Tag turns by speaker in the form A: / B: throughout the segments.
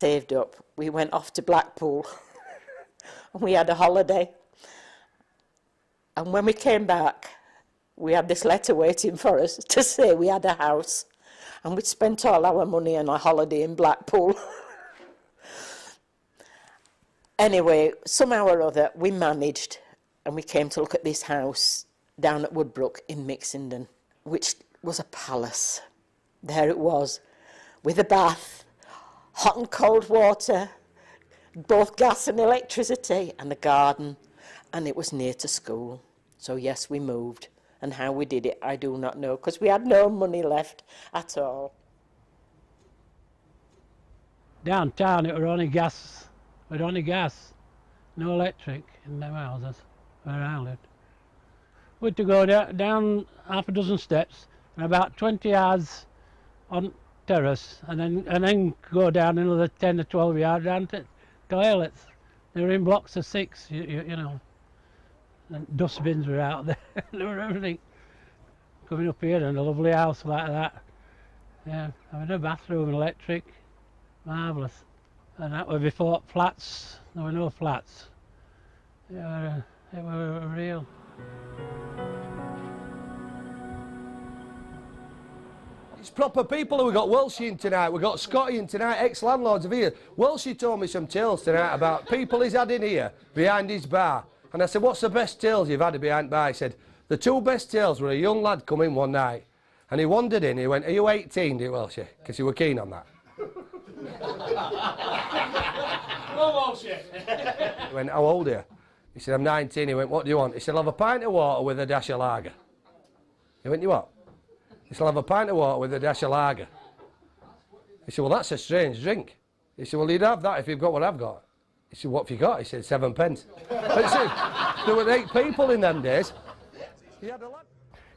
A: saved up. We went off to Blackpool and we had a holiday. And when we came back, we had this letter waiting for us to say we had a house. And we'd spent all our money on a holiday in Blackpool. Anyway, somehow or other, we managed, and we came to look at this house down at Woodbrook in Mixenden, which was a palace. There it was, with a bath, hot and cold water, both gas and electricity, and a garden, and it was near to school. So yes, we moved, and how we did it, I do not know, because we had no money left at all.
B: Downtown, it were only gas. It was only gas, no electric in them houses where I lived. We had to go down half a dozen steps and about 20 yards on terrace, and then go down another 10 or 12 yards down to toilets. They were in blocks of 6, you know. And dustbins were out there. There were everything. Coming up here in a lovely house like that. Yeah, having a bathroom and electric, marvellous. And that were before flats. There were no flats. They were real.
C: It's proper people. We've got Welshie in tonight, we've got Scotty in tonight, ex-landlords of here. Welshie told me some tales tonight about people he's had in here, behind his bar. And I said, what's the best tales you've had behind bar? He said, the 2 best tales were a young lad come in one night, and he wandered in, he went, are you 18, dear Welshie? Because he were keen on that.
D: Go Welshie!
C: He went, how old are you? He said, I'm 19. He went, what do you want? He said, I'll have a pint of water with a dash of lager. He went, you what? He said, I'll have a pint of water with a dash of lager. He said, well, that's a strange drink. He said, well, you'd have that if you've got what I've got. He said, what have you got? He said, 7 pence. But see, there were 8 people in them days. He had a lad.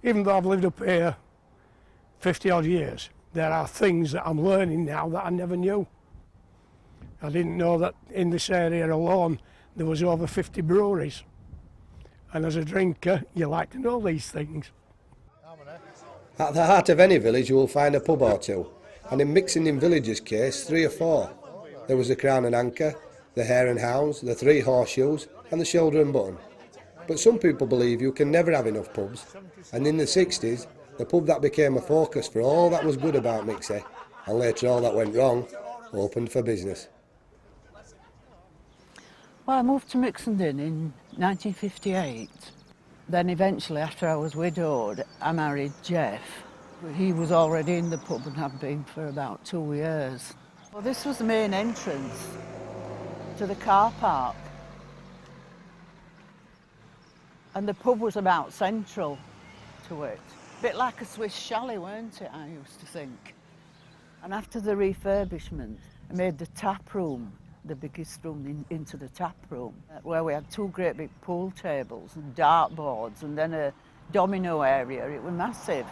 E: Even though I've lived up here 50 odd years, there are things that I'm learning now that I never knew. I didn't know that in this area alone there was over 50 breweries. And as a drinker, you like to know these things.
C: At the heart of any village you will find a pub or 2, and in Mixenden Village's case 3 or 4. There was the Crown and Anchor, the Hare and Hounds, the 3 Horseshoes and the Shoulder and Button. But some people believe you can never have enough pubs, and in the 60s the pub that became a focus for all that was good about Mixie, and later all that went wrong, opened for business.
F: Well, I moved to Mixenden in 1958. Then eventually, after I was widowed, I married Jeff. He was already in the pub and had been for about 2 years. Well, this was the main entrance to the car park. And the pub was about central to it. A bit like a Swiss chalet, weren't it, I used to think. And after the refurbishment, I made the tap room the biggest room into the tap room, where we had 2 great big pool tables and dartboards and then a domino area. It was massive.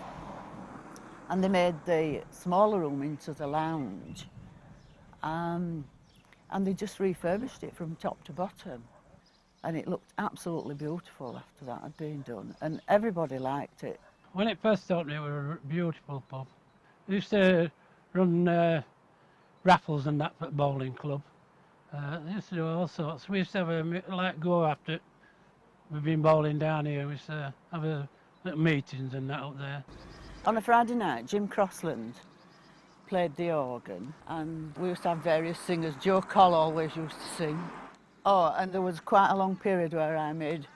F: And they made the smaller room into the lounge. And they just refurbished it from top to bottom. And it looked absolutely beautiful after that had been done. And everybody liked it.
B: When it first opened, it was a beautiful pub. We used to run raffles and that for the bowling club. They used to do all sorts. We used to have a go after we've been bowling down here. We used to have little meetings and that up there.
F: On a Friday night, Jim Crossland played the organ, and we used to have various singers. Joe Coll always used to sing. Oh, and there was quite a long period where I made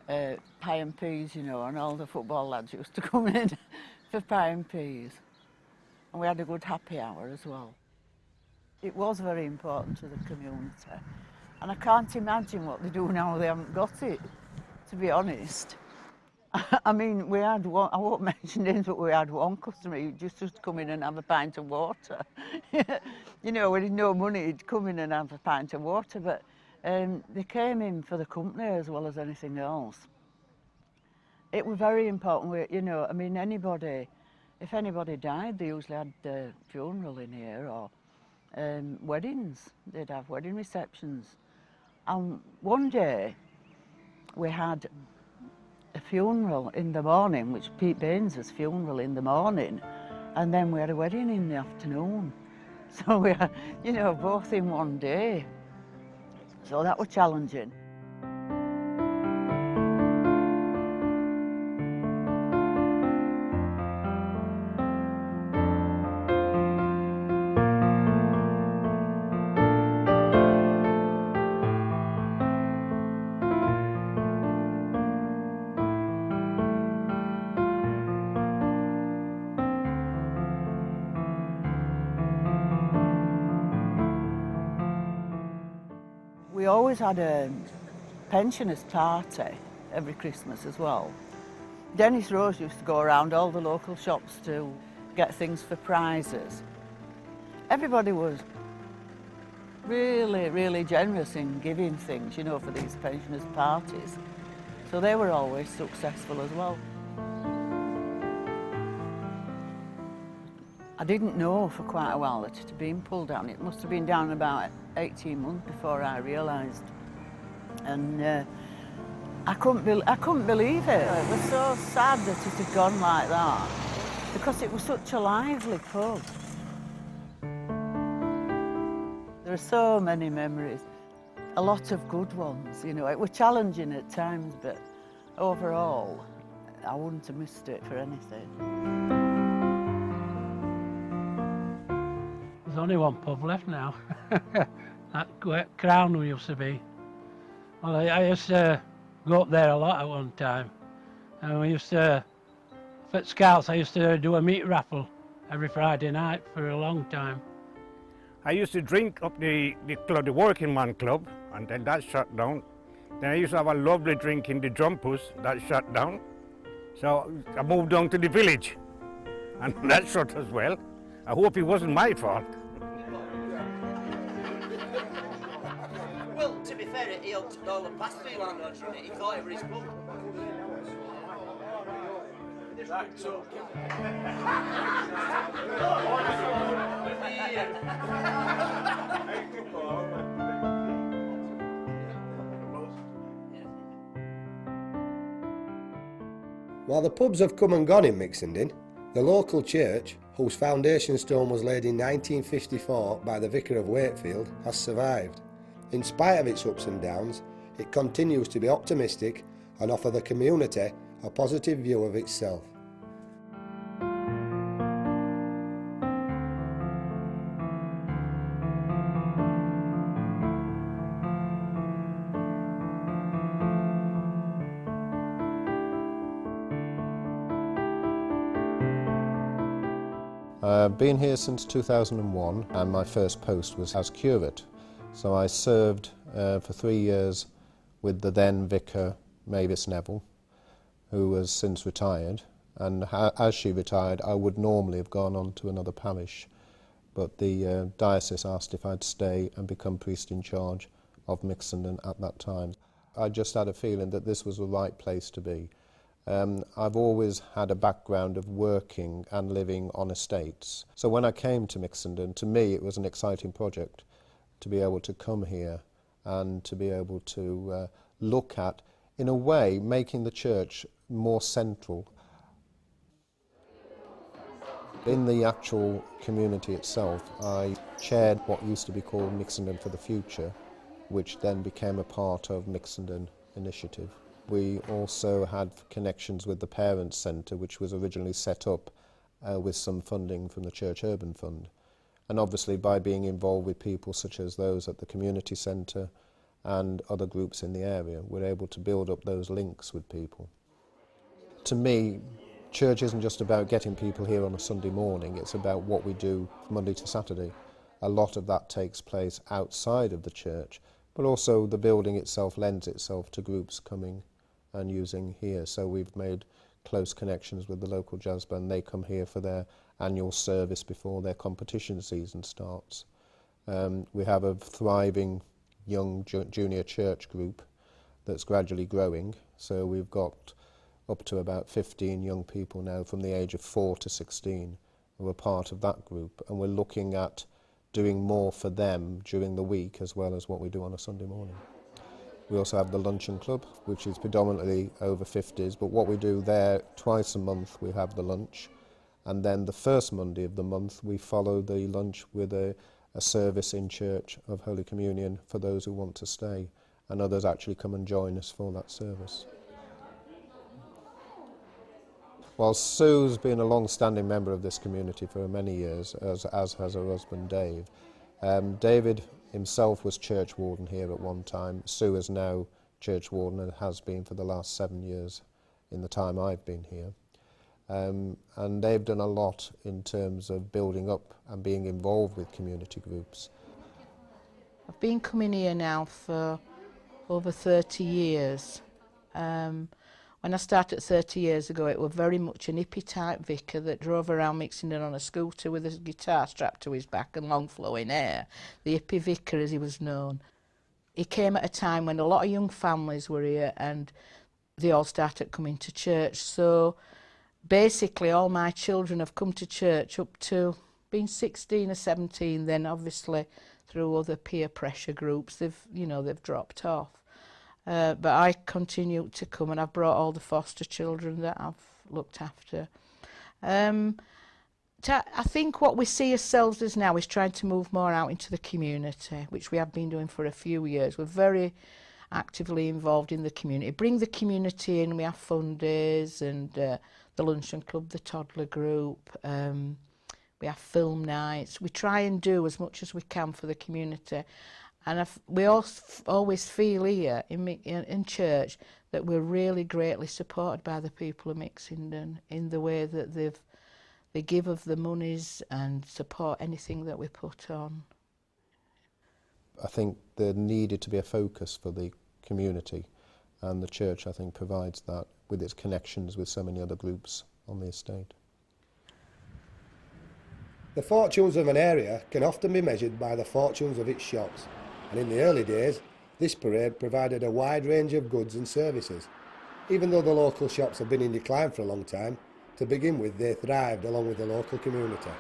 F: pie and peas, you know, and all the football lads used to come in for pie and peas. And we had a good happy hour as well. It was very important to the community, and I can't imagine what they do now they haven't got it, to be honest. I mean, we had one, I won't mention names, but we had one customer who just used to come in and have a pint of water. You know, we had no money, he'd come in and have a pint of water, but they came in for the company as well as anything else. It was very important, you know, I mean, if anybody died, they usually had a funeral in here, or weddings, they'd have wedding receptions. And one day we had a funeral in the morning, which Pete Baines's funeral in the morning, and then we had a wedding in the afternoon. So we are, you know, both in one day. So that was challenging. We always had a pensioners' party every Christmas as well. Dennis Rose used to go around all the local shops to get things for prizes. Everybody was really, really generous in giving things, you know, for these pensioners' parties. So they were always successful as well. I didn't know for quite a while that it had been pulled down. It must have been down about 18 months before I realised. And I couldn't believe it. It was so sad that it had gone like that, because it was such a lively pub. There are so many memories, a lot of good ones, you know. It was challenging at times, but overall, I wouldn't have missed it for anything.
B: There's only one pub left now. That Crown we used to be. Well, I used to go up there a lot at one time. And we used to, for Scouts, I used to do a meat raffle every Friday night for a long time.
G: I used to drink up the working man club, and then that shut down. Then I used to have a lovely drink in the Drumpus, that shut down. So I moved on to the village, and that shut as well. I hope it wasn't my fault.
H: Well, to be fair, he helped all the past few landlords run it. He thought it was his pub. Right, so.
C: While the pubs have come and gone in Mixenden, the local church, whose foundation stone was laid in 1954 by the Vicar of Wakefield, has survived. In spite of its ups and downs, it continues to be optimistic and offer the community a positive view of itself.
I: I've been here since 2001, and my first post was as curate. So I served for 3 years with the then vicar, Mavis Neville, who has since retired. And as she retired, I would normally have gone on to another parish, but the diocese asked if I'd stay and become priest in charge of Mixenden at that time. I just had a feeling that this was the right place to be. I've always had a background of working and living on estates. So when I came to Mixenden, to me it was an exciting project to be able to come here and to be able to look at, in a way, making the church more central. In the actual community itself, I chaired what used to be called Mixenden for the Future, which then became a part of Mixenden Initiative. We also had connections with the Parents Centre, which was originally set up with some funding from the Church Urban Fund. And obviously by being involved with people such as those at the Community Centre and other groups in the area, we're able to build up those links with people. To me, church isn't just about getting people here on a Sunday morning, it's about what we do Monday to Saturday. A lot of that takes place outside of the church, but also the building itself lends itself to groups coming and using here. So we've made close connections with the local jazz band. They come here for their annual service before their competition season starts. We have a thriving young junior church group that's gradually growing. So we've got up to about 15 young people now from the age of 4 to 16 who are part of that group. And we're looking at doing more for them during the week as well as what we do on a Sunday morning. We also have the luncheon club, which is predominantly over 50s, but what we do there, twice a month we have the lunch, And then the first Monday of the month, we follow the lunch with a service in church of Holy Communion for those who want to stay, and others actually come and join us for that service. Well, Sue's been a long-standing member of this community for many years, as has her husband Dave. David himself was church warden here at one time. Sue is now church warden and has been for the last 7 years in the time I've been here. And they've done a lot in terms of building up and being involved with community groups.
J: I've been coming here now for over 30 years. When I started 30 years ago, it was very much an hippie type vicar that drove around Mixenden on a scooter with a guitar strapped to his back and long flowing hair. The hippie vicar, as he was known. He came at a time when a lot of young families were here and they all started coming to church. So basically all my children have come to church up to being 16 or 17, then obviously through other peer pressure groups they've dropped off. But I continue to come, and I've brought all the foster children that I've looked after. I think what we see ourselves as now is trying to move more out into the community, which we have been doing for a few years. We're very actively involved in the community. Bring the community in. We have fun days and the luncheon club, the toddler group. We have film nights. We try and do as much as we can for the community. And we always feel here in church that we're really greatly supported by the people of Mixenden in the way that they give of the monies and support anything that we put on.
I: I think there needed to be a focus for the community, and the church, I think, provides that with its connections with so many other groups on the estate.
C: The fortunes of an area can often be measured by the fortunes of its shops, and in the early days, this parade provided a wide range of goods and services. Even though the local shops have been in decline for a long time, to begin with, they thrived along with the local community.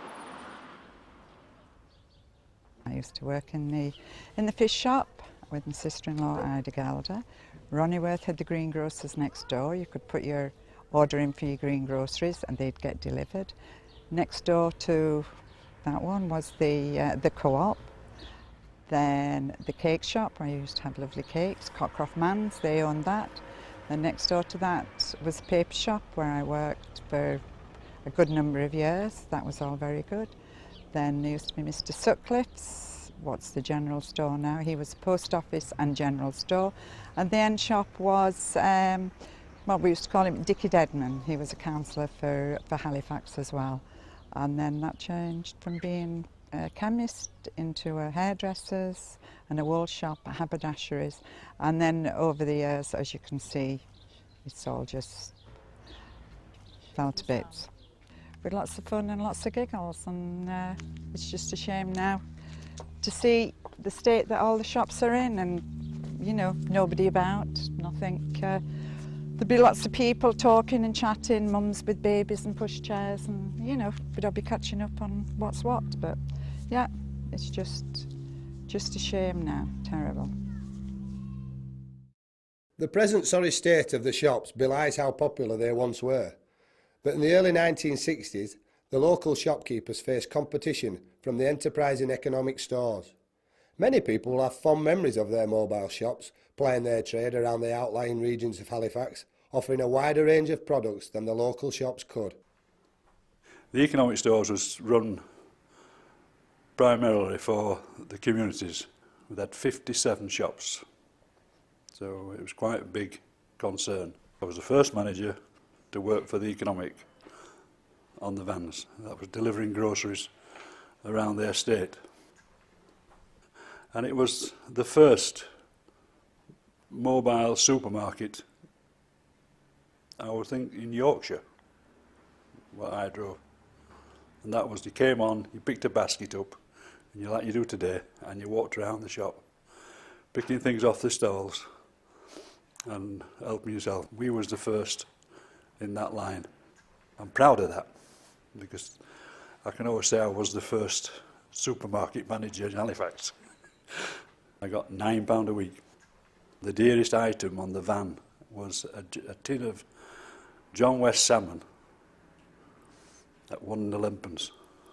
K: I used to work in the fish shop with my sister-in-law Ida Galder. Ronnie Worth had the greengrocers next door. You could put your order in for your greengroceries and they'd get delivered. Next door to that one was the co-op. Then the cake shop, where I used to have lovely cakes. Cockcroft Man's, they owned that. Then next door to that was the paper shop where I worked for a good number of years. That was all very good. Then there used to be Mr. Sutcliffe's, what's the general store now? He was post office and general store. And the end shop was, well, we used to call him Dickie Deadman. He was a councillor for Halifax as well. And then that changed from being a chemist into a hairdresser's and a wool shop, a haberdasheries. And then over the years, as you can see, it's all just fell to bits. With lots of fun and lots of giggles, and it's just a shame now to see the state that all the shops are in, and you know, nobody about, nothing. There'd be lots of people talking and chatting, mums with babies and pushchairs, and you know, but I'll be catching up on what's what. But yeah, it's just a shame now, terrible.
C: The present sorry state of the shops belies how popular they once were. But in the early 1960s, the local shopkeepers faced competition from the enterprising economic stores. Many people will have fond memories of their mobile shops, plying their trade around the outlying regions of Halifax, offering a wider range of products than the local shops could.
L: The economic stores was run primarily for the communities. We had 57 shops, so it was quite a big concern. I was the first manager to work for the economic on the vans. That was delivering groceries around the estate. And it was the first mobile supermarket, I would think, in Yorkshire, what I drove. And that was, you came on, you picked a basket up, and you like you do today, and you walked around the shop, picking things off the stalls and helping yourself. We was the first in that line. I'm proud of that, because I can always say I was the first supermarket manager in Halifax. I got £9 a week. The dearest item on the van was a tin of John West salmon, at 1 and 11 pence.